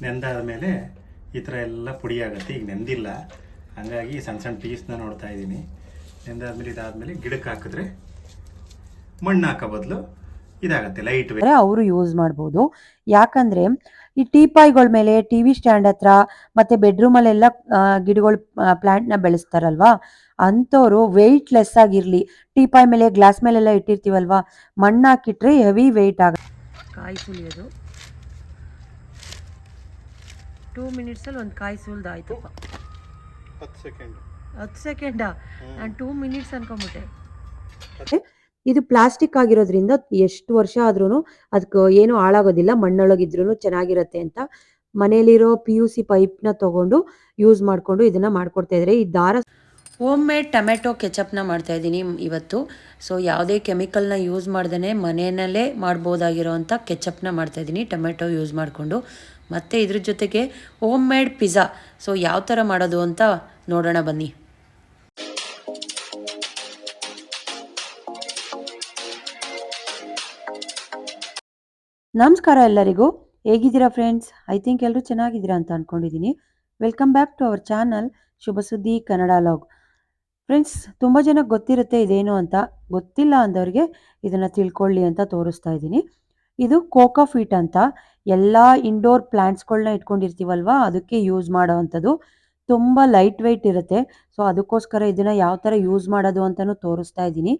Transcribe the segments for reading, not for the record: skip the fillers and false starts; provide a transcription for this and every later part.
ನೆಂದಾದ ಮೇಲೆ ಈ ಥರ ಎಲ್ಲ ಪುಡಿ ಆಗುತ್ತೆ. ಈಗ ನೆಂದಿಲ್ಲ, ಹಾಗಾಗಿ ಸಣ್ಣ ಸಣ್ಣ ಪೀಸ್ನ ನೋಡ್ತಾ ಇದ್ದೀನಿ. ನೆಂದಾದ್ಮೇಲೆ ಇದಾದಮೇಲೆ ಗಿಡಕ್ಕೆ ಹಾಕಿದ್ರೆ ಮಣ್ಣು ಹಾಕೋ ಬದಲು ಇದಾಗುತ್ತೆ ಲೈಟ್ ವೇಟ್. ಅವರು ಯೂಸ್ ಮಾಡ್ಬೋದು. ಯಾಕಂದ್ರೆ ಈ ಟೀಪಾಯ್ಗಳ ಮೇಲೆ, ಟಿವಿ ಸ್ಟ್ಯಾಂಡ್ ಹತ್ರ ಮತ್ತೆ ಬೆಡ್ರೂಮಲ್ಲೆಲ್ಲ ಗಿಡಗಳು ಪ್ಲಾಂಟ್ನ ಬೆಳೆಸ್ತಾರಲ್ವಾ, ಅಂಥವ್ರು ವೆಯ್ಟ್ ಲೆಸ್ ಆಗಿರಲಿ, ಟೀಪಾಯ್ ಮೇಲೆ ಗ್ಲಾಸ್ ಮೇಲೆಲ್ಲ ಇಟ್ಟಿರ್ತೀವಲ್ವಾ, ಮಣ್ಣು ಹಾಕಿಟ್ರೆ ಹೆವಿ ವೆಯ್ಟ್ ಆಗುತ್ತೆ. ಕಾಯಿ ಸುಲಿಯೋದು 2 ಮಿನಿಟ್ಸಲ್ಲಿ ಒಂದು ಕಾಯಿ ಸುಲಿದಾಯ್ತಪ್ಪ. 10 ಸೆಕೆಂಡಾ? ನಾನು 2 ಮಿನಿಟ್ಸ್ ಅನ್ಕೊಂಬಿಟ್ಟೆ. ಇದು ಪ್ಲಾಸ್ಟಿಕ್ ಆಗಿರೋದ್ರಿಂದ ಎಷ್ಟು ವರ್ಷ ಆದ್ರೂ ಅದಕ್ಕೆ ಏನು ಹಾಳಾಗೋದಿಲ್ಲ, ಮಣ್ಣೊಳಗಿದ್ರೂ ಚೆನ್ನಾಗಿರತ್ತೆ ಅಂತ ಮನೆಯಲ್ಲಿರೋ PUC ಪೈಪ್ನ ತಗೊಂಡು ಯೂಸ್ ಮಾಡಿಕೊಂಡು ಇದನ್ನು ಮಾಡ್ಕೊಡ್ತಾ ಇದ್ದಾರೆ. ಈ ದಾರ ಹೋಮ್ ಮೇಡ್ ಟೊಮೆಟೊ ಕೆಚಪ್ನ ಮಾಡ್ತಾಯಿದ್ದೀನಿ ಇವತ್ತು. ಸೊ ಯಾವುದೇ ಕೆಮಿಕಲ್ನ ಯೂಸ್ ಮಾಡ್ದೇ ಮನೆಯಲ್ಲೇ ಮಾಡ್ಬೋದಾಗಿರೋವಂಥ ಕೆಚಪ್ನ ಮಾಡ್ತಾಯಿದ್ದೀನಿ ಟೊಮೆಟೊ ಯೂಸ್ ಮಾಡಿಕೊಂಡು. ಮತ್ತು ಇದ್ರ ಜೊತೆಗೆ ಹೋಮ್ ಮೇಡ್ ಪಿಜ್ಜಾ. ಸೊ ಯಾವ ಥರ ಮಾಡೋದು ಅಂತ ನೋಡೋಣ ಬನ್ನಿ. ನಮಸ್ಕಾರ ಎಲ್ಲರಿಗೂ, ಹೇಗಿದ್ದೀರಾ ಫ್ರೆಂಡ್ಸ್? ಐ ಥಿಂಕ್ ಎಲ್ಲರೂ ಚೆನ್ನಾಗಿದ್ದೀರಾ ಅಂತ ಅಂದ್ಕೊಂಡಿದ್ದೀನಿ. Welcome back to our channel Shubha Suddi Kannada log. Friends, ತುಂಬ ಜನಕ್ಕೆ ಗೊತ್ತಿರುತ್ತೆ ಇದೇನು ಅಂತ. ಗೊತ್ತಿಲ್ಲ ಅಂದವ್ರಿಗೆ ಇದನ್ನು ತಿಳ್ಕೊಳ್ಳಿ ಅಂತ ತೋರಿಸ್ತಾ ಇದ್ದೀನಿ. ಇದು ಕೋಕೋಫೀಟ್ ಅಂತ, ಎಲ್ಲ ಇಂಡೋರ್ ಪ್ಲ್ಯಾಂಟ್ಸ್ಗಳನ್ನ ಇಟ್ಕೊಂಡಿರ್ತೀವಲ್ವ ಅದಕ್ಕೆ ಯೂಸ್ ಮಾಡೋ ಅಂಥದ್ದು. ತುಂಬ ಲೈಟ್ ವೆಯ್ಟ್ ಇರುತ್ತೆ. ಸೊ ಅದಕ್ಕೋಸ್ಕರ ಇದನ್ನು ಯಾವ ಥರ ಯೂಸ್ ಮಾಡೋದು ಅಂತಲೂ ತೋರಿಸ್ತಾ ಇದ್ದೀನಿ.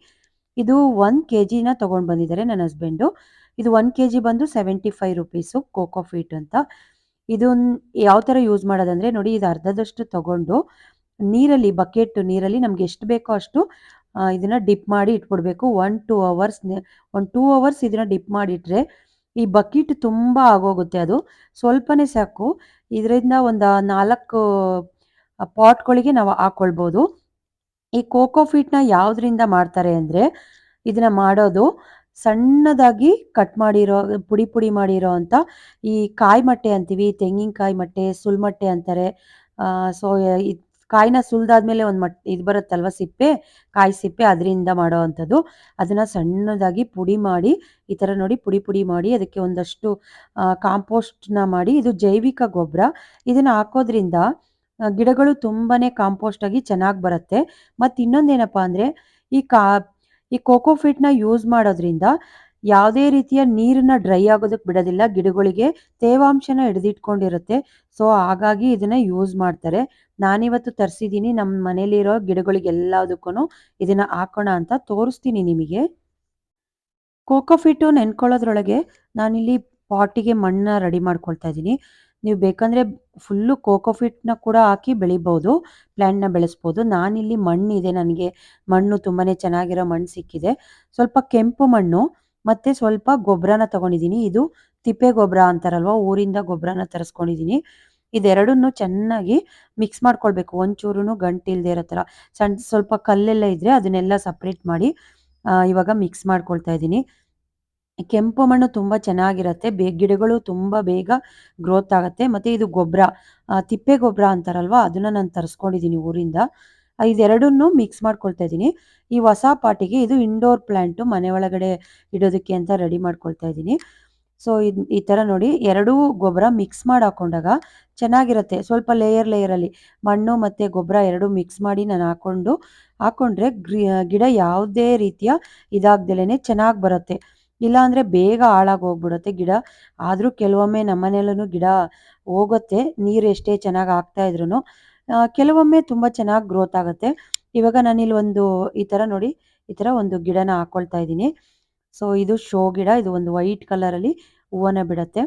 ಇದು 1 kgನ ತೊಗೊಂಡು ಬಂದಿದ್ದಾರೆ ನನ್ನ ಹಸ್ಬೆಂಡು. ಇದು 1 kg ಬಂದು 75 ರುಪೀಸು ಕೋಕೋಫೀಟ್ ಅಂತ. ಇದನ್ನು ಯಾವ ಥರ ಯೂಸ್ ಮಾಡೋದಂದರೆ ನೋಡಿ, ಇದು ಅರ್ಧದಷ್ಟು ತೊಗೊಂಡು ನೀರಲ್ಲಿ, ಬಕೆಟ್ ನೀರಲ್ಲಿ ನಮ್ಗೆ ಎಷ್ಟು ಬೇಕೋ ಅಷ್ಟು ಇದನ್ನು ಡಿಪ್ ಮಾಡಿ ಇಟ್ಬಿಡ್ಬೇಕು. 1-2 ಅವರ್ಸ್, ಒಂದು 2 ಅವರ್ಸ್ ಇದನ್ನು ಡಿಪ್ ಮಾಡಿಟ್ರೆ ಈ ಬಕೆಟ್ ತುಂಬ ಆಗೋಗುತ್ತೆ. ಅದು ಸ್ವಲ್ಪನೇ ಸಾಕು. ಇದರಿಂದ ಒಂದು 4 ಪಾಟ್ಗಳಿಗೆ ನಾವು ಹಾಕ್ಕೊಳ್ಬೋದು. ಈ ಕೋಕೋಫೀಟ್ನ ಯಾವುದರಿಂದ ಮಾಡ್ತಾರೆ ಅಂದರೆ, ಇದನ್ನು ಮಾಡೋದು ಸಣ್ಣದಾಗಿ ಕಟ್ ಮಾಡಿರೋ, ಪುಡಿ ಮಾಡಿರೋ ಅಂಥ ಈ ಕಾಯಿ ಮಟ್ಟೆ ಅಂತೀವಿ, ತೆಂಗಿನಕಾಯಿ ಮಟ್ಟೆ, ಸುಲ್ಮಟ್ಟೆ ಅಂತಾರೆ. ಸೊ ಕಾಯಿನ ಸುಲಿದಾದ್ಮೇಲೆ ಒಂದು ಇದು ಬರುತ್ತಲ್ವ, ಸಿಪ್ಪೆ, ಕಾಯಿ ಸಿಪ್ಪೆ, ಅದರಿಂದ ಮಾಡೋ ಅಂಥದ್ದು. ಅದನ್ನು ಸಣ್ಣದಾಗಿ ಪುಡಿ ಮಾಡಿ ಈ ಥರ ನೋಡಿ ಪುಡಿ ಮಾಡಿ ಅದಕ್ಕೆ ಒಂದಷ್ಟು ಕಾಂಪೋಸ್ಟ್ನ ಮಾಡಿ, ಇದು ಜೈವಿಕ ಗೊಬ್ಬರ. ಇದನ್ನು ಹಾಕೋದ್ರಿಂದ ಗಿಡಗಳು ತುಂಬಾ ಕಾಂಪೋಸ್ಟ್ ಆಗಿ ಚೆನ್ನಾಗಿ ಬರುತ್ತೆ. ಮತ್ತು ಇನ್ನೊಂದೇನಪ್ಪ ಅಂದರೆ, ಈ ಕೋಕೋಫೀಟ್ನ ಯೂಸ್ ಮಾಡೋದ್ರಿಂದ ಯಾವುದೇ ರೀತಿಯ ನೀರನ್ನ ಡ್ರೈ ಆಗೋದಕ್ಕೆ ಬಿಡೋದಿಲ್ಲ. ಗಿಡಗಳಿಗೆ ತೇವಾಂಶನ ಹಿಡಿದಿಟ್ಕೊಂಡಿರುತ್ತೆ. ಸೊ ಹಾಗಾಗಿ ಇದನ್ನು ಯೂಸ್ ಮಾಡ್ತಾರೆ. ನಾನಿವತ್ತು ತರಿಸಿದ್ದೀನಿ ನಮ್ಮ ಮನೇಲಿರೋ ಗಿಡಗಳಿಗೆಲ್ಲದಕ್ಕೂ ಇದನ್ನು ಹಾಕೋಣ ಅಂತ ತೋರಿಸ್ತೀನಿ ನಿಮಗೆ. ಕೋಕೋಫೀಟು ನೆನ್ಕೊಳ್ಳೋದ್ರೊಳಗೆ ನಾನಿಲ್ಲಿ ಪಾಟಿಗೆ ಮಣ್ಣನ್ನ ರೆಡಿ ಮಾಡ್ಕೊಳ್ತಾ ಇದ್ದೀನಿ. ನೀವು ಬೇಕಂದರೆ ಫುಲ್ಲು ಕೋಕೋಫೀಟ್ನ ಕೂಡ ಹಾಕಿ ಬೆಳಿಬೋದು, ಪ್ಲ್ಯಾಂಟ್ನ ಬೆಳೆಸ್ಬೋದು. ನಾನಿಲ್ಲಿ ಮಣ್ಣಿದೆ, ನನಗೆ ಮಣ್ಣು ತುಂಬಾ ಚೆನ್ನಾಗಿರೋ ಮಣ್ಣು ಸಿಕ್ಕಿದೆ. ಸ್ವಲ್ಪ ಕೆಂಪು ಮಣ್ಣು ಮತ್ತು ಸ್ವಲ್ಪ ಗೊಬ್ಬರನ ತೊಗೊಂಡಿದ್ದೀನಿ. ಇದು ತಿಪ್ಪೆ ಗೊಬ್ಬರ ಅಂತಾರಲ್ವ, ಊರಿಂದ ಗೊಬ್ಬರನ ತರಿಸ್ಕೊಂಡಿದ್ದೀನಿ. ಇದೆರಡನ್ನೂ ಚೆನ್ನಾಗಿ ಮಿಕ್ಸ್ ಮಾಡ್ಕೊಳ್ಬೇಕು, ಒಂಚೂರು ಗಂಟಿಲ್ಲದೆ ಇರೋ ಥರ. ಸ್ವಲ್ಪ ಕಲ್ಲೆಲ್ಲ ಇದ್ದರೆ ಅದನ್ನೆಲ್ಲ ಸಪ್ರೇಟ್ ಮಾಡಿ ಇವಾಗ ಮಿಕ್ಸ್ ಮಾಡ್ಕೊಳ್ತಾ ಇದ್ದೀನಿ. ಕೆಂಪು ಮಣ್ಣು ತುಂಬ ಚೆನ್ನಾಗಿರುತ್ತೆ, ಗಿಡಗಳು ತುಂಬ ಬೇಗ ಗ್ರೋತ್ ಆಗುತ್ತೆ. ಮತ್ತು ಇದು ಗೊಬ್ಬರ, ತಿಪ್ಪೆ ಗೊಬ್ಬರ ಅಂತಾರಲ್ವ, ಅದನ್ನು ನಾನು ತರಿಸ್ಕೊಂಡಿದ್ದೀನಿ ಊರಿಂದ. ಇದೆರಡನ್ನೂ ಮಿಕ್ಸ್ ಮಾಡ್ಕೊಳ್ತಾ ಇದ್ದೀನಿ. ಈ ಹೊಸ ಪಾಟಿಗೆ ಇದು ಇಂಡೋರ್ ಪ್ಲ್ಯಾಂಟು, ಮನೆ ಒಳಗಡೆ ಇಡೋದಕ್ಕೆ ಅಂತ ರೆಡಿ ಮಾಡ್ಕೊಳ್ತಾ ಇದ್ದೀನಿ. ಸೊ ಈ ಥರ ನೋಡಿ, ಎರಡೂ ಗೊಬ್ಬರ ಮಿಕ್ಸ್ ಮಾಡಿ ಹಾಕ್ಕೊಂಡಾಗ ಚೆನ್ನಾಗಿರುತ್ತೆ. ಸ್ವಲ್ಪ ಲೇಯರಲ್ಲಿ ಮಣ್ಣು ಮತ್ತು ಗೊಬ್ಬರ ಎರಡೂ ಮಿಕ್ಸ್ ಮಾಡಿ ನಾನು ಹಾಕ್ಕೊಂಡ್ರೆ ಗಿಡ ಯಾವುದೇ ರೀತಿಯ ಇದಾಗ್ದಲೇ ಚೆನ್ನಾಗಿ ಬರುತ್ತೆ. ಇಲ್ಲಾಂದರೆ ಬೇಗ ಹಾಳಾಗಿ ಹೋಗ್ಬಿಡುತ್ತೆ ಗಿಡ. ಆದರೂ ಕೆಲವೊಮ್ಮೆ ನಮ್ಮನೆಯಲ್ಲೂ ಗಿಡ ಹೋಗುತ್ತೆ, ನೀರು ಎಷ್ಟೇ ಚೆನ್ನಾಗಿ ಹಾಕ್ತಾಯಿದ್ರು. ಕೆಲವೊಮ್ಮೆ ತುಂಬ ಚೆನ್ನಾಗಿ ಗ್ರೋತ್ ಆಗುತ್ತೆ. ಇವಾಗ ನಾನಿಲ್ಲಿ ಈ ಥರ ನೋಡಿ, ಈ ಥರ ಒಂದು ಗಿಡನ ಹಾಕ್ಕೊಳ್ತಾ ಇದ್ದೀನಿ. ಸೊ ಇದು ಶೋ ಗಿಡ, ಇದು ಒಂದು ವೈಟ್ ಕಲರಲ್ಲಿ ಹೂವನ್ನ ಬಿಡುತ್ತೆ.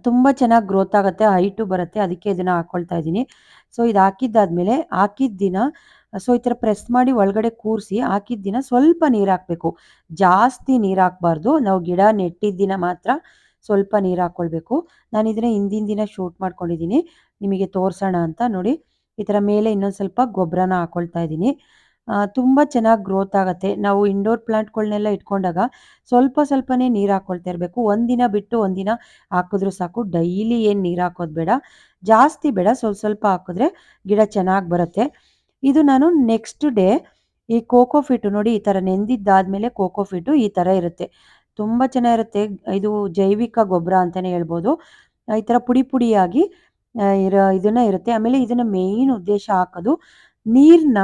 ತುಂಬ ಚೆನ್ನಾಗಿ ಗ್ರೋತ್ ಆಗುತ್ತೆ, ಹೈಟು ಬರುತ್ತೆ, ಅದಕ್ಕೆ ಇದನ್ನು ಹಾಕ್ಕೊಳ್ತಾ ಇದ್ದೀನಿ. ಸೊ ಇದು ಹಾಕಿದ್ದಾದಮೇಲೆ ಹಾಕಿದ ದಿನ, ಸೊ ಈ ಥರ ಪ್ರೆಸ್ ಮಾಡಿ ಒಳಗಡೆ ಕೂರಿಸಿ ಹಾಕಿದ ದಿನ ಸ್ವಲ್ಪ ನೀರು ಹಾಕಬೇಕು. ಜಾಸ್ತಿ ನೀರು ಹಾಕಬಾರ್ದು. ನಾವು ಗಿಡ ನೆಟ್ಟಿದ್ದ ದಿನ ಮಾತ್ರ ಸ್ವಲ್ಪ ನೀರು ಹಾಕ್ಕೊಳ್ಬೇಕು. ನಾನು ಇದನ್ನು ಹಿಂದಿನ ದಿನ ಶೂಟ್ ಮಾಡ್ಕೊಂಡಿದ್ದೀನಿ, ನಿಮಗೆ ತೋರಿಸೋಣ ಅಂತ. ನೋಡಿ, ಈ ಥರ ಮೇಲೆ ಇನ್ನೊಂದು ಸ್ವಲ್ಪ ಗೊಬ್ಬರನ ಹಾಕ್ಕೊಳ್ತಾ ಇದ್ದೀನಿ. ತುಂಬ ಚೆನ್ನಾಗಿ ಗ್ರೋತ್ ಆಗುತ್ತೆ. ನಾವು ಇಂಡೋರ್ ಪ್ಲಾಂಟ್ಗಳನ್ನೆಲ್ಲ ಇಟ್ಕೊಂಡಾಗ ಸ್ವಲ್ಪನೇ ನೀರು ಹಾಕ್ಕೊಳ್ತಾ ಇರಬೇಕು. ಒಂದಿನ ಬಿಟ್ಟು ಒಂದಿನ ಹಾಕಿದ್ರೂ ಸಾಕು. ಡೈಲಿ ಏನು ನೀರು ಹಾಕೋದು ಬೇಡ, ಜಾಸ್ತಿ ಬೇಡ, ಸ್ವಲ್ಪ ಹಾಕಿದ್ರೆ ಗಿಡ ಚೆನ್ನಾಗಿ ಬರುತ್ತೆ. ಇದು ನಾನು ನೆಕ್ಸ್ಟ್ ಡೇ ಈ ಕೋಕೋಫೀಟು ನೋಡಿ, ಈ ಥರ ನೆಂದಿದ್ದಾದಮೇಲೆ ಕೋಕೋಫೀಟು ಈ ಥರ ಇರುತ್ತೆ, ತುಂಬ ಚೆನ್ನಾಗಿರುತ್ತೆ. ಇದು ಜೈವಿಕ ಗೊಬ್ಬರ ಅಂತಲೇ ಹೇಳ್ಬೋದು. ಈ ಥರ ಪುಡಿ ಪುಡಿಯಾಗಿ ಇದನ್ನ ಇರುತ್ತೆ. ಆಮೇಲೆ ಇದನ್ನ ಮೇಯ್ನ್ ಉದ್ದೇಶ ಹಾಕೋದು ನೀರನ್ನ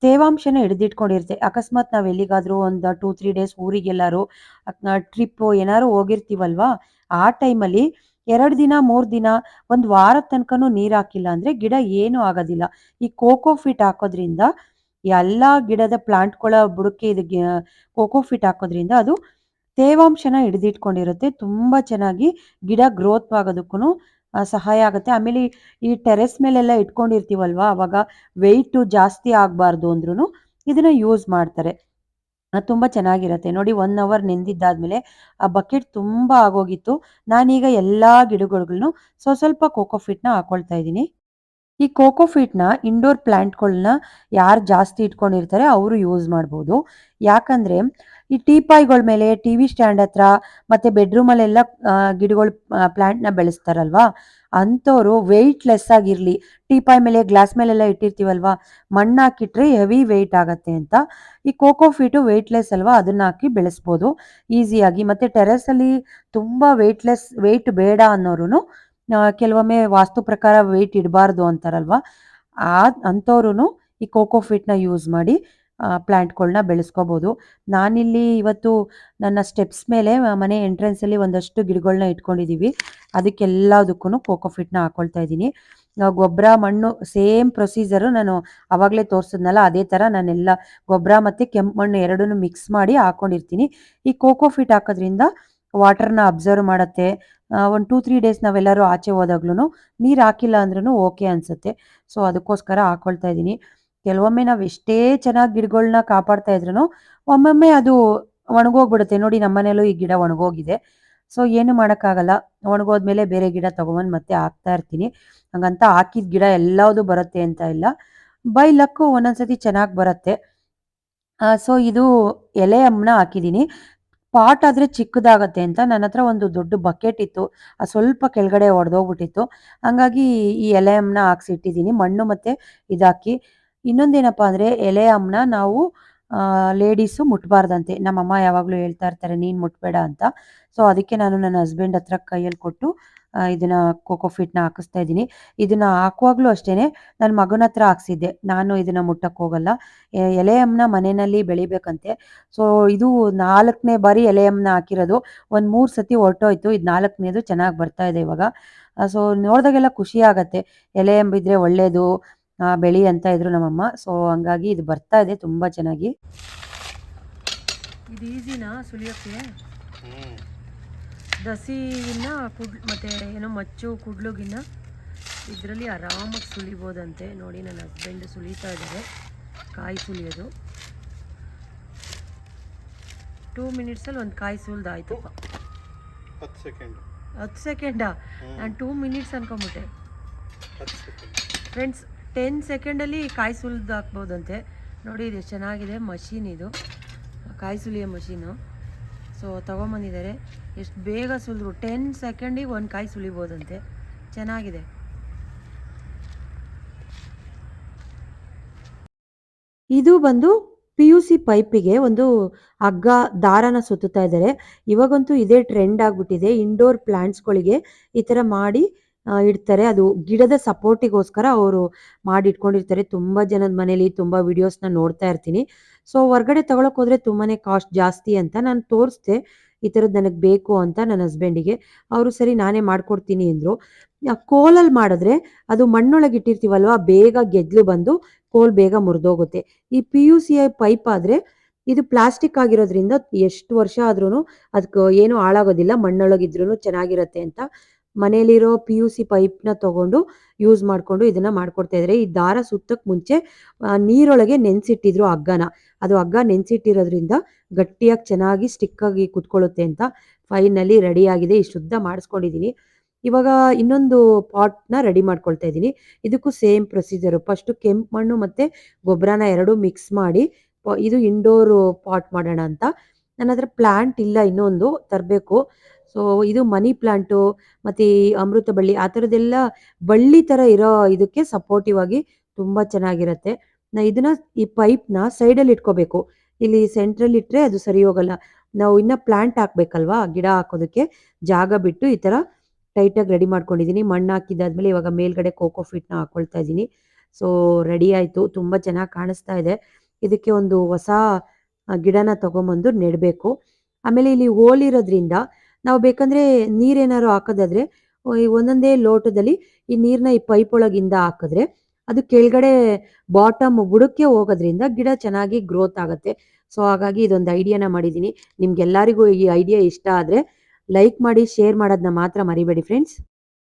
ತೇವಾಂಶನ ಹಿಡಿದಿಟ್ಕೊಂಡಿರುತ್ತೆ. ಅಕಸ್ಮಾತ್ ನಾವು ಎಲ್ಲಿಗಾದರೂ ಒಂದು 2-3 ಡೇಸ್ ಊರಿಗೆಲ್ಲಾರು ಟ್ರಿಪ್ಪು ಏನಾದ್ರು ಹೋಗಿರ್ತೀವಲ್ವಾ, ಆ ಟೈಮಲ್ಲಿ 2 ದಿನ 3 ದಿನ 1 ವಾರದ ತನಕನೂ ನೀರು ಹಾಕಿಲ್ಲ ಅಂದರೆ ಗಿಡ ಏನೂ ಆಗೋದಿಲ್ಲ. ಈ ಕೋಕೋಫಿಟ್ ಹಾಕೋದ್ರಿಂದ ಎಲ್ಲ ಗಿಡದ ಪ್ಲಾಂಟ್‌ಗಳ ಬುಡಕ್ಕೆ ಇದು ಕೋಕೋಫಿಟ್ ಹಾಕೋದ್ರಿಂದ ಅದು ತೇವಾಂಶನ ಹಿಡಿದಿಟ್ಕೊಂಡಿರುತ್ತೆ. ತುಂಬ ಚೆನ್ನಾಗಿ ಗಿಡ ಗ್ರೋತ್ ಆಗೋದಕ್ಕೂ ಸಹಾಯ ಆಗುತ್ತೆ. ಆಮೇಲೆ ಈ ಟೆರೆಸ್ ಮೇಲೆಲ್ಲ ಇಟ್ಕೊಂಡಿರ್ತೀವಲ್ವಾ, ಅವಾಗ ವೆಯ್ಟು ಜಾಸ್ತಿ ಆಗಬಾರ್ದು ಅಂದ್ರೂ ಇದನ್ನ ಯೂಸ್ ಮಾಡ್ತಾರೆ. ತುಂಬ ಚೆನ್ನಾಗಿರುತ್ತೆ. ನೋಡಿ 1 ಅವರ್ ನೆಂದಿದ್ದಾದ್ಮೇಲೆ ಆ ಬಕೆಟ್ ತುಂಬ ಆಗೋಗಿತ್ತು. ನಾನೀಗ ಎಲ್ಲ ಗಿಡಗಳ್ಗೂನು ಸ್ವಲ್ಪ ಕೋಕೋಫಿಟ್‌ನ ಹಾಕೊಳ್ತಾ ಇದ್ದೀನಿ. ಈ ಕೋಕೋಫಿಟ್‌ನ ಇಂಡೋರ್ ಪ್ಲಾಂಟ್‌ಗಳನ್ನ ಯಾರು ಜಾಸ್ತಿ ಇಟ್ಕೊಂಡಿರ್ತಾರೆ ಅವರು ಯೂಸ್ ಮಾಡ್ಬೋದು. ಯಾಕಂದ್ರೆ ಈ ಟೀಪಾಯ್‌ಗಳ ಮೇಲೆ, ಟಿವಿ ಸ್ಟ್ಯಾಂಡ್ ಹತ್ರ ಮತ್ತೆ ಬೆಡ್‌ರೂಮಲ್ಲೆಲ್ಲ ಗಿಡಗಳು ಪ್ಲಾಂಟ್‌ನ ಬೆಳೆಸ್ತಾರಲ್ವಾ, ಅಂಥವ್ರು ವೆಯ್ಟ್‌ಲೆಸ್ ಆಗಿರಲಿ. ಟೀಪಾಯ್ ಮೇಲೆ, ಗ್ಲಾಸ್ ಮೇಲೆಲ್ಲ ಇಟ್ಟಿರ್ತೀವಲ್ವಾ, ಮಣ್ಣು ಹಾಕಿಟ್ರೆ ಹೆವಿ ವೆಯ್ಟ್ ಆಗತ್ತೆ ಅಂತ ಈ ಕೋಕೋಫಿಟು ವೆಯ್ಟ್‌ಲೆಸ್ ಅಲ್ವಾ, ಅದನ್ನ ಹಾಕಿ ಬೆಳೆಸ್ಬೋದು ಈಸಿಯಾಗಿ. ಮತ್ತೆ ಟೆರೆಸಲ್ಲಿ ತುಂಬ ವೆಯ್ಟ್ ಬೇಡ ಅನ್ನೋರುನು ಕೆಲವೊಮ್ಮೆ ವಾಸ್ತು ಪ್ರಕಾರ ವೆಯ್ಟ್ ಇಡಬಾರ್ದು ಅಂತಾರಲ್ವಾ, ಅಂಥವ್ರು ಈ ಕೋಕೋಫಿಟ್‌ನ ಯೂಸ್ ಮಾಡಿ ಪ್ಲಾಂಟ್‌ಗಳನ್ನ ಬೆಳೆಸ್ಕೋಬೋದು. ನಾನಿಲ್ಲಿ ಇವತ್ತು ನನ್ನ ಸ್ಟೆಪ್ಸ್ ಮೇಲೆ ಮನೆ ಎಂಟ್ರೆನ್ಸಲ್ಲಿ ಒಂದಷ್ಟು ಗಿಡಗಳನ್ನ ಇಟ್ಕೊಂಡಿದ್ದೀವಿ. ಅದಕ್ಕೆಲ್ಲದಕ್ಕೂ ಕೋಕೋಫಿಟ್‌ನ ಹಾಕೊಳ್ತಾ ಇದ್ದೀನಿ. ಗೊಬ್ಬರ, ಮಣ್ಣು ಸೇಮ್ ಪ್ರೊಸೀಜರು ನಾನು ಆವಾಗಲೇ ತೋರಿಸಿದ್ನಲ್ಲ, ಅದೇ ಥರ ನಾನೆಲ್ಲ ಗೊಬ್ಬರ ಮತ್ತು ಕೆಂಪು ಮಣ್ಣು ಎರಡನ್ನೂ ಮಿಕ್ಸ್ ಮಾಡಿ ಹಾಕ್ಕೊಂಡಿರ್ತೀನಿ. ಈ ಕೋಕೋಫಿಟ್ ಹಾಕೋದ್ರಿಂದ ವಾಟರ್ನ ಅಬ್ಸರ್ವ್ ಮಾಡುತ್ತೆ. ಒಂದು 2-3 ಡೇಸ್ ನಾವೆಲ್ಲರೂ ಆಚೆ ಹೋದಾಗ್ಲೂ ನೀರು ಹಾಕಿಲ್ಲ ಅಂದ್ರೂ ಓಕೆ ಅನಿಸುತ್ತೆ. ಸೊ ಅದಕ್ಕೋಸ್ಕರ ಹಾಕ್ಕೊಳ್ತಾ ಇದ್ದೀನಿ. ಕೆಲವೊಮ್ಮೆ ನಾವು ಎಷ್ಟೇ ಚೆನ್ನಾಗಿ ಗಿಡಗಳನ್ನ ಕಾಪಾಡ್ತಾ ಇದ್ರೂ ಒಮ್ಮೊಮ್ಮೆ ಅದು ಒಣಗೋಗ್ಬಿಡುತ್ತೆ. ನೋಡಿ ನಮ್ಮನೇಲೂ ಈ ಗಿಡ ಒಣಗೋಗಿದೆ. ಸೊ ಏನು ಮಾಡೋಕ್ಕಾಗಲ್ಲ. ಒಣಗೋದ್ಮೇಲೆ ಬೇರೆ ಗಿಡ ತೊಗೊಂಬಂದು ಮತ್ತೆ ಹಾಕ್ತಾ ಇರ್ತೀನಿ. ಹಂಗಂತ ಹಾಕಿದ ಗಿಡ ಎಲ್ಲವುದು ಬರುತ್ತೆ ಅಂತ ಇಲ್ಲ. ಬೈ ಲಕ್ಕು ಒಂದೊಂದ್ಸತಿ ಚೆನ್ನಾಗಿ ಬರುತ್ತೆ. ಸೊ ಇದು ಎಲೆ ಅಮ್ಮನ ಹಾಕಿದ್ದೀನಿ. ಪಾಟ್ ಆದರೆ ಚಿಕ್ಕದಾಗತ್ತೆ ಅಂತ ನನ್ನ ಹತ್ರ ಒಂದು ದೊಡ್ಡ ಬಕೆಟ್ ಇತ್ತು. ಅದು ಸ್ವಲ್ಪ ಕೆಳಗಡೆ ಒಡೆದೋಗ್ಬಿಟ್ಟಿತ್ತು. ಹಂಗಾಗಿ ಈ ಎಲೆ ಅಮ್ಮನ ಹಾಕ್ಸಿಟ್ಟಿದ್ದೀನಿ, ಮಣ್ಣು ಮತ್ತು ಇದಾಕಿ. ಇನ್ನೊಂದೇನಪ್ಪ ಅಂದರೆ ಎಲೆ ಅಮ್ಮನ ನಾವು ಲೇಡೀಸು ಮುಟ್ಬಾರ್ದಂತೆ. ನಮ್ಮಮ್ಮ ಯಾವಾಗಲೂ ಹೇಳ್ತಾ ಇರ್ತಾರೆ, ನೀನು ಮುಟ್ಬೇಡ ಅಂತ. ಸೊ ಅದಕ್ಕೆ ನಾನು ನನ್ನ ಹಸ್ಬೆಂಡ್ ಹತ್ರ ಕೈಯಲ್ಲಿ ಕೊಟ್ಟು ಇದನ್ನ ಕೋಕೋಫಿಟ್‌ನ ಹಾಕಿಸ್ತಾ ಇದ್ದೀನಿ. ಇದನ್ನ ಹಾಕುವಾಗಲೂ ಅಷ್ಟೇ ನನ್ನ ಮಗನ ಹತ್ರ ಹಾಕ್ಸಿದ್ದೆ. ನಾನು ಇದನ್ನ ಮುಟ್ಟಕ್ಕೆ ಹೋಗಲ್ಲ. ಎಲೆ ಅಮ್ಮನ ಮನೆಯಲ್ಲಿ ಬೆಳಿಬೇಕಂತೆ. ಸೊ ಇದು 4ನೇ ಬಾರಿ ಎಲೆ ಅಮ್ಮನ ಹಾಕಿರೋದು. ಒಂದು 3 ಸತಿ ಹೊರಟೋಯ್ತು. ಇದು 4ನೇದು ಚೆನ್ನಾಗಿ ಬರ್ತಾ ಇದೆ ಇವಾಗ. ಸೊ ನೋಡಿದಾಗೆಲ್ಲ ಖುಷಿ ಆಗತ್ತೆ. ಎಲೆ ಅಂಬಿದ್ರೆ ಒಳ್ಳೆಯದು, ಬೆಳಿ ಅಂತ ಇದ್ರು ನಮ್ಮಮ್ಮ. ಸೊ ಹಂಗಾಗಿ ಇದು ಬರ್ತಾ ಇದೆ ತುಂಬ ಚೆನ್ನಾಗಿ. ಇದು ಈಸಿನಾ ಸುಲಿಯೋಕ್ಕೆ? ದಸಿಗಿನ್ನ ಮತ್ತು ಏನೋ ಮಚ್ಚು ಕುಡ್ಲುಗಿನ್ನ ಇದರಲ್ಲಿ ಆರಾಮಾಗಿ ಸುಲಿಬೋದಂತೆ. ನೋಡಿ ನನ್ನ ಹಸ್ಬೆಂಡ್ ಸುಲಿತಾ ಇದ್ದಾರೆ, ಕಾಯಿ ಸುಲಿಯೋದು. 2 ಮಿನಿಟ್ಸಲ್ಲಿ ಒಂದು ಕಾಯಿ ಸುಲಿದಾಯ್ತಪ್ಪ. 10 ಸೆಕೆಂಡಾ? ನಾನು 2 ಮಿನಿಟ್ಸ್ ಅನ್ಕೊಂಬಿಟ್ಟೆ. ಫ್ರೆಂಡ್ಸ್, 10 ಸೆಕೆಂಡಲ್ಲಿ ಕಾಯಿ ಸುಲಿದು ಹಾಕ್ಬೋದಂತೆ. ನೋಡಿ ಇದು ಚೆನ್ನಾಗಿದೆ ಮಷೀನ್, ಇದು ಕಾಯಿ ಸುಲಿಯೋ ಮಷೀನು. ಸೊ ತೊಗೊಂಬಂದಿದ್ದಾರೆ. ಎಷ್ಟು ಬೇಗ ಸುಲಿದ್ರು, 10 ಸೆಕೆಂಡಿಗೆ ಒಂದು ಕಾಯಿ ಸುಲಿಬೋದಂತೆ. ಚೆನ್ನಾಗಿದೆ. ಇದು ಬಂದು PUC ಪೈಪಿಗೆ ಒಂದು ಹಗ್ಗ ದಾರನ ಸುತ್ತುತ್ತಾ ಇದ್ದಾರೆ. ಇವಾಗಂತೂ ಇದೇ ಟ್ರೆಂಡ್ ಆಗಿಬಿಟ್ಟಿದೆ. ಇಂಡೋರ್ ಪ್ಲಾಂಟ್ಸ್ಗಳಿಗೆ ಈ ಥರ ಮಾಡಿ ಇಡ್ತಾರೆ. ಅದು ಗಿಡದ ಸಪೋರ್ಟಿಗೋಸ್ಕರ ಅವರು ಮಾಡಿ ಇಟ್ಕೊಂಡಿರ್ತಾರೆ. ತುಂಬ ಜನದ ಮನೇಲಿ ತುಂಬ ವಿಡಿಯೋಸ್ನ ನೋಡ್ತಾ ಇರ್ತೀನಿ. ಸೊ ಹೊರ್ಗಡೆ ತಗೊಳಕ್ಕೆ ಹೋದರೆ ತುಂಬಾ ಕಾಸ್ಟ್ ಜಾಸ್ತಿ ಅಂತ ನಾನು ತೋರಿಸ್ದೆ. ಈ ಥರದ್ದು ನನಗೆ ಬೇಕು ಅಂತ ನನ್ನ ಹಸ್ಬೆಂಡಿಗೆ. ಅವರು ಸರಿ ನಾನೇ ಮಾಡ್ಕೊಡ್ತೀನಿ ಅಂದರು. ಕೋಲಲ್ಲಿ ಮಾಡಿದ್ರೆ ಅದು ಮಣ್ಣೊಳಗೆ ಇಟ್ಟಿರ್ತೀವಲ್ವ, ಬೇಗ ಗೆದ್ಲು ಬಂದು ಕೋಲ್ ಬೇಗ ಮುರಿದೋಗುತ್ತೆ. ಈ PUC ಪೈಪ್ ಆದರೆ ಇದು ಪ್ಲಾಸ್ಟಿಕ್ ಆಗಿರೋದ್ರಿಂದ ಎಷ್ಟು ವರ್ಷ ಆದ್ರೂ ಅದಕ್ಕೆ ಏನು ಹಾಳಾಗೋದಿಲ್ಲ, ಮಣ್ಣೊಳಗಿದ್ರೂ ಚೆನ್ನಾಗಿರುತ್ತೆ ಅಂತ ಮನೇಲಿರೋ PUC ಪೈಪ್ನ ತೊಗೊಂಡು ಯೂಸ್ ಮಾಡಿಕೊಂಡು ಇದನ್ನು ಮಾಡ್ಕೊಡ್ತಾ ಇದ್ದಾರೆ. ಈ ದಾರ ಸುತ್ತಕ್ಕೆ ಮುಂಚೆ ನೀರೊಳಗೆ ನೆನೆಸಿಟ್ಟಿದ್ರು ಹಗ್ಗನ. ಅದು ಹಗ್ಗ ನೆನೆಸಿಟ್ಟಿರೋದ್ರಿಂದ ಗಟ್ಟಿಯಾಗಿ ಚೆನ್ನಾಗಿ ಸ್ಟಿಕ್ಕಾಗಿ ಕುತ್ಕೊಳ್ಳುತ್ತೆ ಅಂತ ಫೈನಲಿ ರೆಡಿಯಾಗಿದೆ. ಈ ಶುದ್ಧ ಮಾಡಿಸ್ಕೊಂಡಿದ್ದೀನಿ. ಇವಾಗ ಇನ್ನೊಂದು ಪಾಟ್‌ನ ರೆಡಿ ಮಾಡ್ಕೊಳ್ತಾ ಇದ್ದೀನಿ. ಇದಕ್ಕೂ ಸೇಮ್ ಪ್ರೊಸೀಜರು. ಫಸ್ಟು ಕೆಂಪು ಮಣ್ಣು ಮತ್ತು ಗೊಬ್ಬರನ ಎರಡೂ ಮಿಕ್ಸ್ ಮಾಡಿ ಇದು ಇಂಡೋರು ಪಾಟ್ ಮಾಡೋಣ ಅಂತ. ನನ್ನ ಹತ್ರ ಪ್ಲ್ಯಾಂಟ್ ಇಲ್ಲ, ಇನ್ನೊಂದು ತರಬೇಕು. ಸೊ ಇದು ಮನಿ ಪ್ಲ್ಯಾಂಟು ಮತ್ತು ಈ ಅಮೃತ ಬಳ್ಳಿ ಆ ಥರದ್ದೆಲ್ಲ ಬಳ್ಳಿ ಥರ ಇರೋ ಇದಕ್ಕೆ ಸಪೋರ್ಟಿವ್ ಆಗಿ ತುಂಬ ಚೆನ್ನಾಗಿರುತ್ತೆ. ಇದನ್ನ ಈ ಪೈಪ್‌ನ ಸೈಡಲ್ಲಿ ಇಟ್ಕೋಬೇಕು. ಇಲ್ಲಿ ಸೆಂಟ್ರಲ್ಲಿ ಇಟ್ಟರೆ ಅದು ಸರಿ ಹೋಗಲ್ಲ. ನಾವು ಇನ್ನೂ ಪ್ಲ್ಯಾಂಟ್ ಹಾಕಬೇಕಲ್ವಾ, ಗಿಡ ಹಾಕೋದಕ್ಕೆ ಜಾಗ ಬಿಟ್ಟು ಈ ಥರ ಟೈಟಾಗಿ ರೆಡಿ ಮಾಡ್ಕೊಂಡಿದ್ದೀನಿ. ಮಣ್ಣು ಹಾಕಿದ್ದಾದ್ಮೇಲೆ ಇವಾಗ ಮೇಲ್ಗಡೆ ಕೋಕೋಫಿಟ್‌ನ ಹಾಕೊಳ್ತಾ ಇದ್ದೀನಿ. ಸೊ ರೆಡಿ ಆಯಿತು. ತುಂಬ ಚೆನ್ನಾಗಿ ಕಾಣಿಸ್ತಾ ಇದೆ. ಇದಕ್ಕೆ ಒಂದು ಹೊಸ ಗಿಡನ ತಗೊಂಬಂದು ನೆಡಬೇಕು. ಆಮೇಲೆ ಇಲ್ಲಿ ಹೋಲ್ ಇರೋದ್ರಿಂದ ನಾವು ಬೇಕಂದ್ರೆ ನೀರೇನಾದ್ರು ಹಾಕೋದಾದ್ರೆ ಈ ಒಂದೊಂದೇ ಲೋಟದಲ್ಲಿ ಈ ನೀರನ್ನ ಈ ಪೈಪ್ ಒಳಗಿಂದ ಹಾಕಿದ್ರೆ ಅದು ಕೆಳಗಡೆ ಬಾಟಮ್ ಬುಡಕ್ಕೆ ಹೋಗೋದ್ರಿಂದ ಗಿಡ ಚೆನ್ನಾಗಿ ಗ್ರೋತ್ ಆಗುತ್ತೆ. ಸೊ ಹಾಗಾಗಿ ಇದೊಂದು ಐಡಿಯಾನ ಮಾಡಿದ್ದೀನಿ. ನಿಮ್ಗೆಲ್ಲರಿಗೂ ಈ ಐಡಿಯಾ ಇಷ್ಟ ಆದರೆ ಲೈಕ್ ಮಾಡಿ, ಶೇರ್ ಮಾಡೋದನ್ನ ಮಾತ್ರ ಮರಿಬೇಡಿ ಫ್ರೆಂಡ್ಸ್.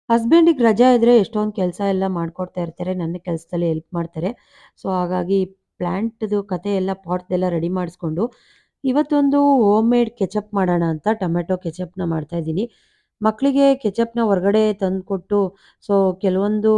ಹಸ್ಬೆಂಡಿಗೆ ರಜಾ ಇದ್ದರೆ ಎಷ್ಟೊಂದು ಕೆಲಸ ಎಲ್ಲ ಮಾಡ್ಕೊಡ್ತಾ ಇರ್ತಾರೆ. ನನ್ನ ಕೆಲಸದಲ್ಲಿ ಹೆಲ್ಪ್ ಮಾಡ್ತಾರೆ. ಸೊ ಹಾಗಾಗಿ ಪ್ಲ್ಯಾಂಟ್‌ದು ಕತೆ ಎಲ್ಲ ಪಾಟ್‌ದೆಲ್ಲ ರೆಡಿ ಮಾಡಿಸ್ಕೊಂಡು ಇವತ್ತೊಂದು ಹೋಮ್ ಮೇಡ್ ಕೆಚಪ್ ಮಾಡೋಣ ಅಂತ ಟೊಮೆಟೊ ಕೆಚಪ್‌ನ ಮಾಡ್ತಾಯಿದ್ದೀನಿ. ಮಕ್ಕಳಿಗೆ ಕೆಚಪ್‌ನ ಹೊರಗಡೆ ತಂದುಕೊಟ್ಟು ಸೊ ಕೆಲವೊಂದು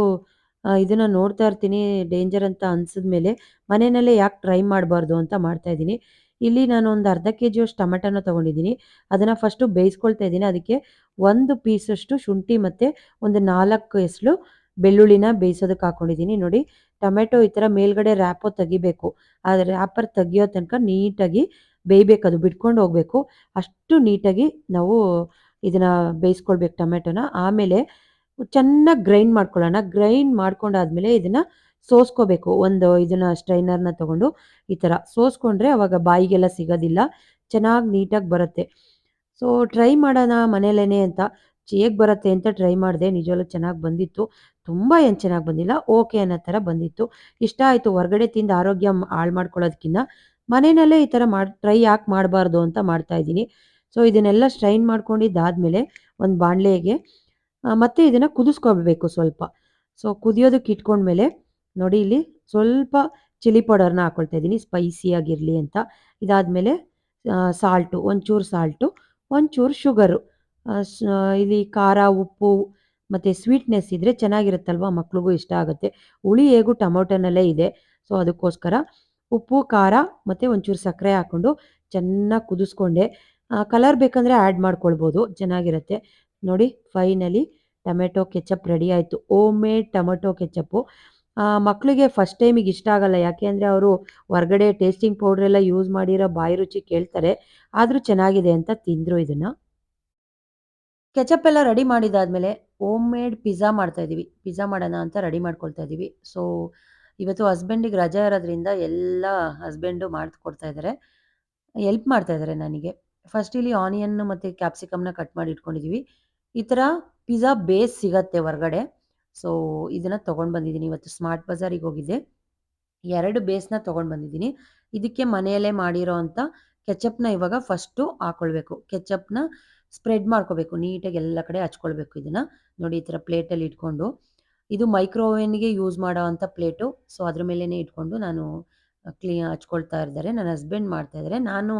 ಇದನ್ನ ನೋಡ್ತಾ ಇರ್ತೀನಿ ಡೇಂಜರ್ ಅಂತ ಅನ್ಸಿದ್ಮೇಲೆ ಮನೆಯಲ್ಲೇ ಯಾಕೆ ಟ್ರೈ ಮಾಡಬಾರ್ದು ಅಂತ ಮಾಡ್ತಾಯಿದ್ದೀನಿ. ಇಲ್ಲಿ ನಾನು ಒಂದು ಅರ್ಧ ಕೆಜಿಯಷ್ಟು ಟೊಮೆಟೊನ ತೊಗೊಂಡಿದ್ದೀನಿ. ಅದನ್ನು ಫಸ್ಟು ಬೇಯಿಸ್ಕೊಳ್ತಾ ಇದ್ದೀನಿ. ಅದಕ್ಕೆ 1 ಪೀಸಷ್ಟು ಶುಂಠಿ ಮತ್ತು ಒಂದು 4 ಎಸಳು ಬೆಳ್ಳುಳ್ಳಿನ ಬೇಯಿಸೋದಕ್ಕೆ ಹಾಕ್ಕೊಂಡಿದ್ದೀನಿ. ನೋಡಿ ಟೊಮೆಟೊ ಈ ಥರ ಮೇಲ್ಗಡೆ ರ್ಯಾಪು ತೆಗಿಬೇಕು. ಆ ರ್ಯಾಪರ್ ತೆಗಿಯೋ ತನಕ ನೀಟಾಗಿ ಬೇಯಬೇಕದು, ಬಿಟ್ಕೊಂಡು ಹೋಗಬೇಕು. ಅಷ್ಟು ನೀಟಾಗಿ ನಾವು ಇದನ್ನು ಬೇಯಿಸ್ಕೊಳ್ಬೇಕು ಟೊಮೆಟೊನ. ಆಮೇಲೆ ಚೆನ್ನಾಗಿ ಗ್ರೈಂಡ್ ಮಾಡ್ಕೊಳ್ಳೋಣ. ಗ್ರೈಂಡ್ ಮಾಡ್ಕೊಂಡಾದ್ಮೇಲೆ ಇದನ್ನು ಸೋಸ್ಕೋಬೇಕು. ಒಂದು ಇದನ್ನು ಸ್ಟ್ರೈನರ್ನ ತೊಗೊಂಡು ಈ ಥರ ಸೋಸ್ಕೊಂಡ್ರೆ ಆವಾಗ ಬಾಯಿಗೆಲ್ಲ ಸಿಗೋದಿಲ್ಲ. ಚೆನ್ನಾಗಿ ನೀಟಾಗಿ ಬರುತ್ತೆ. ಸೊ ಟ್ರೈ ಮಾಡೋಣ ಮನೇಲೇನೆ ಅಂತ ಹೇಗೆ ಬರುತ್ತೆ ಅಂತ ಟ್ರೈ ಮಾಡಿದೆ. ನಿಜವಾಗ್ಲೂ ಚೆನ್ನಾಗಿ ಬಂದಿತ್ತು. ತುಂಬ ಏನು ಚೆನ್ನಾಗಿ ಬಂದಿಲ್ಲ, ಓಕೆ ಅನ್ನೋ ಥರ ಬಂದಿತ್ತು. ಇಷ್ಟ ಆಯಿತು. ಹೊರಗಡೆ ತಿಂದು ಆರೋಗ್ಯ ಹಾಳು ಮಾಡ್ಕೊಳ್ಳೋದಕ್ಕಿಂತ ಮನೆಯಲ್ಲೇ ಈ ಥರ ಟ್ರೈ ಯಾಕೆ ಮಾಡಬಾರ್ದು ಅಂತ ಮಾಡ್ತಾಯಿದ್ದೀನಿ. ಸೊ ಇದನ್ನೆಲ್ಲ ಸ್ಟ್ರೈನ್ ಮಾಡ್ಕೊಂಡಿದ್ದಾದಮೇಲೆ ಒಂದು ಬಾಣಲೆಗೆ ಮತ್ತೆ ಇದನ್ನು ಕುದಿಸ್ಕೊಳ್ಬೇಕು ಸ್ವಲ್ಪ. ಸೊ ಕುದಿಯೋದಕ್ಕೆ ಇಟ್ಕೊಂಡ್ಮೇಲೆ ನೋಡಿ ಇಲ್ಲಿ ಸ್ವಲ್ಪ ಚಿಲ್ಲಿ ಪೌಡರ್ನ ಹಾಕ್ಕೊಳ್ತಾ ಇದ್ದೀನಿ ಸ್ಪೈಸಿಯಾಗಿರಲಿ ಅಂತ. ಇದಾದಮೇಲೆ ಸಾಲ್ಟು, ಒಂಚೂರು ಸಾಲ್ಟು, ಒಂಚೂರು ಶುಗರು. ಇಲ್ಲಿ ಖಾರ, ಉಪ್ಪು ಮತ್ತು ಸ್ವೀಟ್ನೆಸ್ ಇದ್ದರೆ ಚೆನ್ನಾಗಿರುತ್ತಲ್ವ, ಮಕ್ಳಿಗೂ ಇಷ್ಟ ಆಗುತ್ತೆ. ಹುಳಿ ಹೇಗೂ ಟೊಮೊಟೊನಲ್ಲೇ ಇದೆ. ಸೊ ಅದಕ್ಕೋಸ್ಕರ ಉಪ್ಪು, ಖಾರ ಮತ್ತು ಒಂಚೂರು ಸಕ್ಕರೆ ಹಾಕ್ಕೊಂಡು ಚೆನ್ನಾಗಿ ಕುದಿಸ್ಕೊಂಡೆ. ಕಲರ್ ಬೇಕಂದರೆ ಆ್ಯಡ್ ಮಾಡ್ಕೊಳ್ಬೋದು, ಚೆನ್ನಾಗಿರುತ್ತೆ. ನೋಡಿ ಫೈನಲಿ ಟೊಮೆಟೊ ಕೆಚಪ್ ರೆಡಿ ಆಯಿತು. Home made tomato ketchup. ಮಕ್ಕಳಿಗೆ ಫಸ್ಟ್ ಟೈಮಿಗೆ ಇಷ್ಟ ಆಗಲ್ಲ. ಯಾಕೆ ಅಂದರೆ ಅವರು ಹೊರಗಡೆ ಟೇಸ್ಟಿಂಗ್ ಪೌಡ್ರೆಲ್ಲ ಯೂಸ್ ಮಾಡಿರೋ ಬಾಯಿ ರುಚಿ ಕೇಳ್ತಾರೆ. ಆದರೂ ಚೆನ್ನಾಗಿದೆ ಅಂತ ತಿಂದರು ಇದನ್ನು. ಕೆಚಪ್ ಎಲ್ಲ ರೆಡಿ ಮಾಡಿದಾದ್ಮೇಲೆ ಹೋಮ್ ಮೇಡ್ ಪಿಜ್ಜಾ ಮಾಡ್ತಾಯಿದ್ದೀವಿ. ಪಿಜ್ಜಾ ಮಾಡೋಣ ಅಂತ ರೆಡಿ ಮಾಡ್ಕೊಳ್ತಾ ಇದ್ದೀವಿ. ಸೊ ಇವತ್ತು ಹಸ್ಬೆಂಡಿಗೆ ರಜೆ ಇರೋದ್ರಿಂದ ಎಲ್ಲ ಹಸ್ಬೆಂಡು ಮಾಡಿಕೊಡ್ತಾ ಇದ್ದಾರೆ, ಹೆಲ್ಪ್ ಮಾಡ್ತಾ ಇದ್ದಾರೆ ನನಗೆ. ಫಸ್ಟ್ ಇಲ್ಲಿ ಆನಿಯನ್ ಮತ್ತು ಕ್ಯಾಪ್ಸಿಕಮ್ನ ಕಟ್ ಮಾಡಿ ಇಟ್ಕೊಂಡಿದ್ದೀವಿ. ಈ ಥರ ಪಿಜ್ಜಾ ಬೇಸ್ ಸಿಗತ್ತೆ ಹೊರಗಡೆ. ಸೊ ಇದನ್ನು ತೊಗೊಂಡು ಬಂದಿದ್ದೀನಿ. ಇವತ್ತು ಸ್ಮಾರ್ಟ್ ಬಜಾರಿಗೆ ಹೋಗಿದ್ದೆ, 2 ಬೇಸ್ನ ತೊಗೊಂಡು ಬಂದಿದ್ದೀನಿ. ಇದಕ್ಕೆ ಮನೆಯಲ್ಲೇ ಮಾಡಿರೋ ಅಂಥ ಕೆಚಪ್ನ ಇವಾಗ ಫಸ್ಟು ಹಾಕ್ಕೊಳ್ಬೇಕು. ಕೆಚಪ್ನ ಸ್ಪ್ರೆಡ್ ಮಾಡ್ಕೋಬೇಕು, ನೀಟಾಗಿ ಎಲ್ಲ ಕಡೆ ಹಚ್ಕೊಳ್ಬೇಕು ಇದನ್ನು. ನೋಡಿ ಈ ಥರ ಪ್ಲೇಟಲ್ಲಿ ಇಟ್ಕೊಂಡು, ಇದು ಮೈಕ್ರೋವೇವ್ನಿಗೆ ಯೂಸ್ ಮಾಡೋ ಅಂಥ ಪ್ಲೇಟು. ಸೊ ಅದ್ರ ಮೇಲೇ ಇಟ್ಕೊಂಡು ನಾನು ಹಚ್ಕೊಳ್ತಾ ಇದ್ದಾರೆ. ನನ್ನ ಹಸ್ಬೆಂಡ್ ಮಾಡ್ತಾಯಿದ್ದಾರೆ. ನಾನು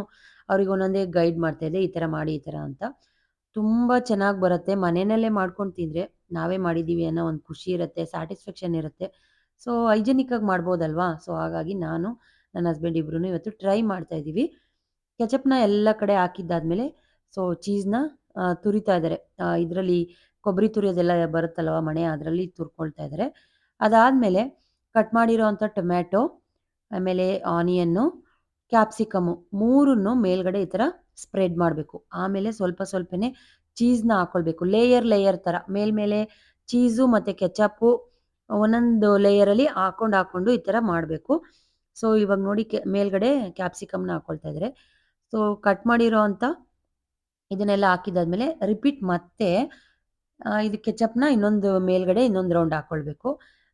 ಅವ್ರಿಗೆ ಒಂದೊಂದೇ ಗೈಡ್ ಮಾಡ್ತಾಯಿದ್ದೆ, ಈ ಥರ ಮಾಡಿ ಈ ಥರ ಅಂತ. ತುಂಬ ಚೆನ್ನಾಗಿ ಬರುತ್ತೆ. ಮನೆಯಲ್ಲೇ ಮಾಡ್ಕೊಂಡು ತಿಂದರೆ ನಾವೇ ಮಾಡಿದ್ದೀವಿ ಅನ್ನೋ ಒಂದು ಖುಷಿ ಇರುತ್ತೆ, ಸ್ಯಾಟಿಸ್ಫ್ಯಾಕ್ಷನ್ ಇರುತ್ತೆ. ಸೊ ಹೈಜೆನಿಕ್ಕಾಗಿ ಮಾಡ್ಬೋದಲ್ವಾ. ಸೊ ಹಾಗಾಗಿ ನಾನು ನನ್ನ ಹಸ್ಬೆಂಡ್ ಇಬ್ಬರೂ ಇವತ್ತು ಟ್ರೈ ಮಾಡ್ತಾಯಿದ್ದೀವಿ. ಕೆಚಪ್ನ ಎಲ್ಲ ಕಡೆ ಹಾಕಿದ್ದಾದಮೇಲೆ ಸೊ ಚೀಸ್ನ ತುರಿತಾ ಇದ್ದಾರೆ. ಇದರಲ್ಲಿ ಕೊಬ್ಬರಿ ತುರಿಯೋದೆಲ್ಲ ಬರುತ್ತಲ್ವ ಮಣೆ, ಅದರಲ್ಲಿ ತುರ್ಕೊಳ್ತಾ ಇದ್ದಾರೆ. ಅದಾದಮೇಲೆ ಕಟ್ ಮಾಡಿರೋ ಅಂಥ ಟೊಮ್ಯಾಟೊ, ಆಮೇಲೆ ಆನಿಯನ್ನು, ಕ್ಯಾಪ್ಸಿಕಮ್ಮು 3ನ್ನು ಮೇಲ್ಗಡೆ ಈ ಥರ ಸ್ಪ್ರೆಡ್ ಮಾಡಬೇಕು. ಆಮೇಲೆ ಸ್ವಲ್ಪ ಸ್ವಲ್ಪನೇ ಚೀಸ್ನ ಹಾಕ್ಕೊಳ್ಬೇಕು. ಲೇಯರ್ ಥರ ಮೇಲ್ಮೇಲೆ ಚೀಸು ಮತ್ತು ಕೆಚಪ್ಪು ಒಂದೊಂದು ಲೇಯರಲ್ಲಿ ಹಾಕ್ಕೊಂಡು ಈ ಥರ ಮಾಡಬೇಕು. ಸೊ ಇವಾಗ ನೋಡಿ ಮೇಲ್ಗಡೆ ಕ್ಯಾಪ್ಸಿಕಮ್ನ ಹಾಕ್ಕೊಳ್ತಾ ಇದ್ದಾರೆ. ಸೊ ಕಟ್ ಮಾಡಿರೋ ಅಂಥ ಇದನ್ನೆಲ್ಲ ಹಾಕಿದಾದ್ಮೇಲೆ ರಿಪೀಟ್ ಮತ್ತೆ ಇದು ಕೆಚಪ್ನ ಇನ್ನೊಂದು ಮೇಲ್ಗಡೆ ಇನ್ನೊಂದು ರೌಂಡ್ ಹಾಕ್ಕೊಳ್ಬೇಕು.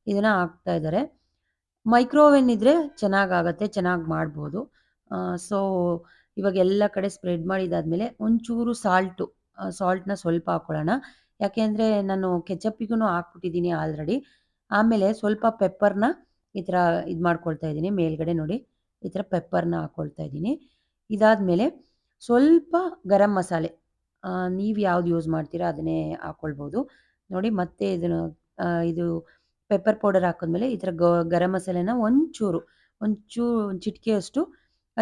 ಇದನ್ನು ಹಾಕ್ತಾ ಇದ್ದಾರೆ. ಮೈಕ್ರೋವೇವ್ ಇದ್ದರೆ ಚೆನ್ನಾಗಾಗತ್ತೆ, ಚೆನ್ನಾಗಿ ಮಾಡ್ಬೋದು. ಸೊ ಇವಾಗ ಎಲ್ಲ ಕಡೆ ಸ್ಪ್ರೆಡ್ ಮಾಡಿದಾದ್ಮೇಲೆ ಒಂಚೂರು ಸಾಲ್ಟ್ನ ಸ್ವಲ್ಪ ಹಾಕ್ಕೊಳ್ಳೋಣ. ಯಾಕೆ ಅಂದರೆ ನಾನು ಕೆಚಪ್ಪಿಗೂ ಹಾಕ್ಬಿಟ್ಟಿದ್ದೀನಿ ಆಲ್ರೆಡಿ. ಆಮೇಲೆ ಸ್ವಲ್ಪ ಪೆಪ್ಪರ್ನ ಈ ಥರ ಇದು ಮಾಡ್ಕೊಳ್ತಾ ಇದ್ದೀನಿ. ಮೇಲ್ಗಡೆ ನೋಡಿ ಈ ಥರ ಪೆಪ್ಪರ್ನ ಹಾಕ್ಕೊಳ್ತಾ ಇದ್ದೀನಿ. ಇದಾದಮೇಲೆ ಸ್ವಲ್ಪ ಗರಂ ಮಸಾಲೆ, ನೀವು ಯಾವ್ದು ಯೂಸ್ ಮಾಡ್ತೀರಾ ಅದನ್ನೇ ಹಾಕ್ಕೊಳ್ಬೋದು. ನೋಡಿ ಮತ್ತೆ ಇದು ಪೆಪ್ಪರ್ ಪೌಡರ್ ಹಾಕಿದ್ಮೇಲೆ ಈ ಥರ ಗರಂ ಮಸಾಲೆನ ಒಂಚೂರು ಒಂದು ಚಿಟಿಕೆಯಷ್ಟು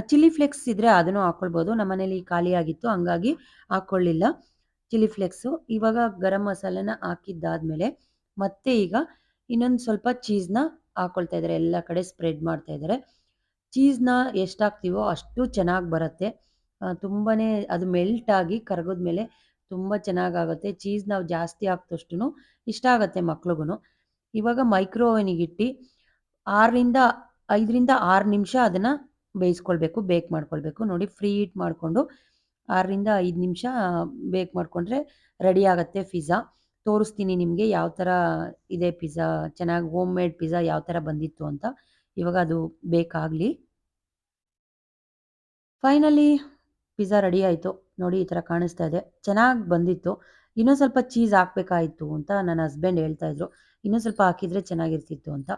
ಚಿಲ್ಲಿ ಫ್ಲೇಕ್ಸ್ ಇದ್ದರೆ ಅದನ್ನು ಹಾಕ್ಕೊಳ್ಬೋದು. ನಮ್ಮನೇಲಿ ಖಾಲಿ ಆಗಿತ್ತು, ಹಂಗಾಗಿ ಹಾಕ್ಕೊಳ್ಳಿಲ್ಲ ಚಿಲ್ಲಿ ಫ್ಲೇಕ್ಸು. ಇವಾಗ ಗರಂ ಮಸಾಲೆನ ಹಾಕಿದ್ದಾದಮೇಲೆ ಮತ್ತೆ ಈಗ ಇನ್ನೊಂದು ಸ್ವಲ್ಪ ಚೀಸ್ನ ಹಾಕ್ಕೊಳ್ತಾ ಇದ್ದಾರೆ. ಎಲ್ಲ ಕಡೆ ಸ್ಪ್ರೆಡ್ ಮಾಡ್ತಾ ಇದ್ದಾರೆ. ಚೀಸ್ನ ಎಷ್ಟು ಹಾಕ್ತೀವೋ ಅಷ್ಟು ಚೆನ್ನಾಗಿ ಬರುತ್ತೆ. ತುಂಬಾ ಅದು ಮೆಲ್ಟಾಗಿ ಕರಗಿದ್ಮೇಲೆ ತುಂಬ ಚೆನ್ನಾಗಾಗುತ್ತೆ. ಚೀಸ್ ನಾವು ಜಾಸ್ತಿ ಹಾಕ್ದಷ್ಟೂ ಇಷ್ಟ ಆಗುತ್ತೆ ಮಕ್ಳಿಗೂ. ಇವಾಗ ಮೈಕ್ರೋ ಓವೆನಿಗಿಟ್ಟು 5ರಿಂದ 6 ನಿಮಿಷ ಅದನ್ನು ಬೇಯಿಸ್ಕೊಳ್ಬೇಕು, ಬೇಕ್ ಮಾಡ್ಕೊಳ್ಬೇಕು. ನೋಡಿ ಫ್ರೀ ಹೀಟ್ ಮಾಡಿಕೊಂಡು 6ರಿಂದ 5 ನಿಮಿಷ ಬೇಕ್ ಮಾಡಿಕೊಂಡ್ರೆ ರೆಡಿ ಆಗುತ್ತೆ ಪಿಜ್ಜಾ. ತೋರಿಸ್ತೀನಿ ನಿಮಗೆ ಯಾವ ಥರ ಇದೆ ಪಿಜ್ಜಾ, ಚೆನ್ನಾಗಿ ಹೋಮ್ ಮೇಡ್ ಪಿಜ್ಜಾ ಯಾವ ಥರ ಬಂದಿತ್ತು ಅಂತ. ಇವಾಗ ಅದು ಬೇಕಾಗಲಿ. ಫೈನಲಿ ಪಿಜ್ಜಾ ರೆಡಿ ಆಯಿತು. ನೋಡಿ ಈ ಥರ ಕಾಣಿಸ್ತಾ ಇದೆ. ಚೆನ್ನಾಗಿ ಬಂದಿತ್ತು. ಇನ್ನೂ ಸ್ವಲ್ಪ ಚೀಸ್ ಹಾಕಬೇಕಾಯಿತು ಅಂತ ನನ್ನ ಹಸ್ಬೆಂಡ್ ಹೇಳ್ತಾಯಿದ್ರು. ಇನ್ನೂ ಸ್ವಲ್ಪ ಹಾಕಿದರೆ ಚೆನ್ನಾಗಿರ್ತಿತ್ತು ಅಂತ.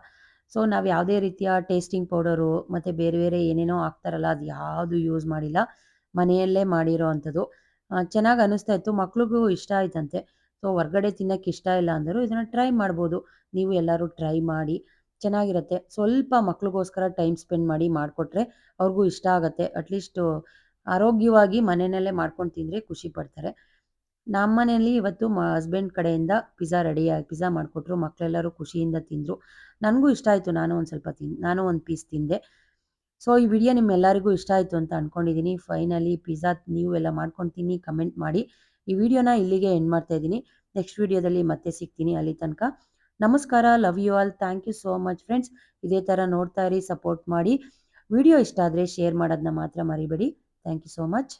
ಸೊ ನಾವು ಯಾವುದೇ ರೀತಿಯ ಟೇಸ್ಟಿಂಗ್ ಪೌಡರು ಮತ್ತು ಬೇರೆ ಬೇರೆ ಏನೇನೋ ಹಾಕ್ತಾರಲ್ಲ, ಅದು ಯಾವುದು ಯೂಸ್ ಮಾಡಿಲ್ಲ. ಮನೆಯಲ್ಲೇ ಮಾಡಿರೋ ಅಂಥದ್ದು. ಚೆನ್ನಾಗಿ ಅನ್ನಿಸ್ತಾ ಇತ್ತು. ಮಕ್ಳಿಗೂ ಇಷ್ಟ ಆಯ್ತಂತೆ. ಸೊ ಹೊರ್ಗಡೆ ತಿನ್ನೋಕ್ಕೆ ಇಷ್ಟ ಇಲ್ಲ ಅಂದರು. ಇದನ್ನು ಟ್ರೈ ಮಾಡ್ಬೋದು. ನೀವು ಎಲ್ಲರೂ ಟ್ರೈ ಮಾಡಿ. ಚೆನ್ನಾಗಿರುತ್ತೆ. ಸ್ವಲ್ಪ ಮಕ್ಳಿಗೋಸ್ಕರ ಟೈಮ್ ಸ್ಪೆಂಡ್ ಮಾಡಿ ಮಾಡಿಕೊಟ್ರೆ ಅವ್ರಿಗೂ ಇಷ್ಟ ಆಗುತ್ತೆ. ಅಟ್ಲೀಸ್ಟು ಆರೋಗ್ಯವಾಗಿ ಮನೆಯಲ್ಲೇ ಮಾಡ್ಕೊಂಡು ತಿಂದರೆ ಖುಷಿ ಪಡ್ತಾರೆ. ನಮ್ಮ ಮನೆಯಲ್ಲಿ ಇವತ್ತು ಹಸ್ಬೆಂಡ್ ಕಡೆಯಿಂದ ಪಿಜ್ಜಾ ಮಾಡಿಕೊಟ್ರು. ಮಕ್ಕಳೆಲ್ಲರೂ ಖುಷಿಯಿಂದ ತಿಂದರು. ನನಗೂ ಇಷ್ಟ ಆಯಿತು. ನಾನು ಒಂದು ಪೀಸ್ ತಿಂದೆ. ಸೊ ಈ ವಿಡಿಯೋ ನಿಮ್ಮೆಲ್ಲರಿಗೂ ಇಷ್ಟ ಆಯಿತು ಅಂತ ಅಂದ್ಕೊಂಡಿದ್ದೀನಿ. ಫೈನಲಿ ಪಿಜ್ಜಾ ನೀವು ಎಲ್ಲ ಮಾಡ್ಕೊಂಡು ತಿನ್ನಿ, ಕಮೆಂಟ್ ಮಾಡಿ. ಈ ವಿಡಿಯೋನ ಇಲ್ಲಿಗೆ ಎಂಡ್ ಮಾಡ್ತಾ ಇದ್ದೀನಿ. ನೆಕ್ಸ್ಟ್ ವಿಡಿಯೋದಲ್ಲಿ ಮತ್ತೆ ಸಿಗ್ತೀನಿ. ಅಲ್ಲಿ ತನಕ ನಮಸ್ಕಾರ. Love you all. Thank you so much friends. ಇದೇ ಥರ ನೋಡ್ತಾ ಇರಿ, ಸಪೋರ್ಟ್ ಮಾಡಿ. ವಿಡಿಯೋ ಇಷ್ಟ ಆದರೆ ಶೇರ್ ಮಾಡೋದನ್ನ ಮಾತ್ರ ಮರಿಬೇಡಿ. Thank you so much.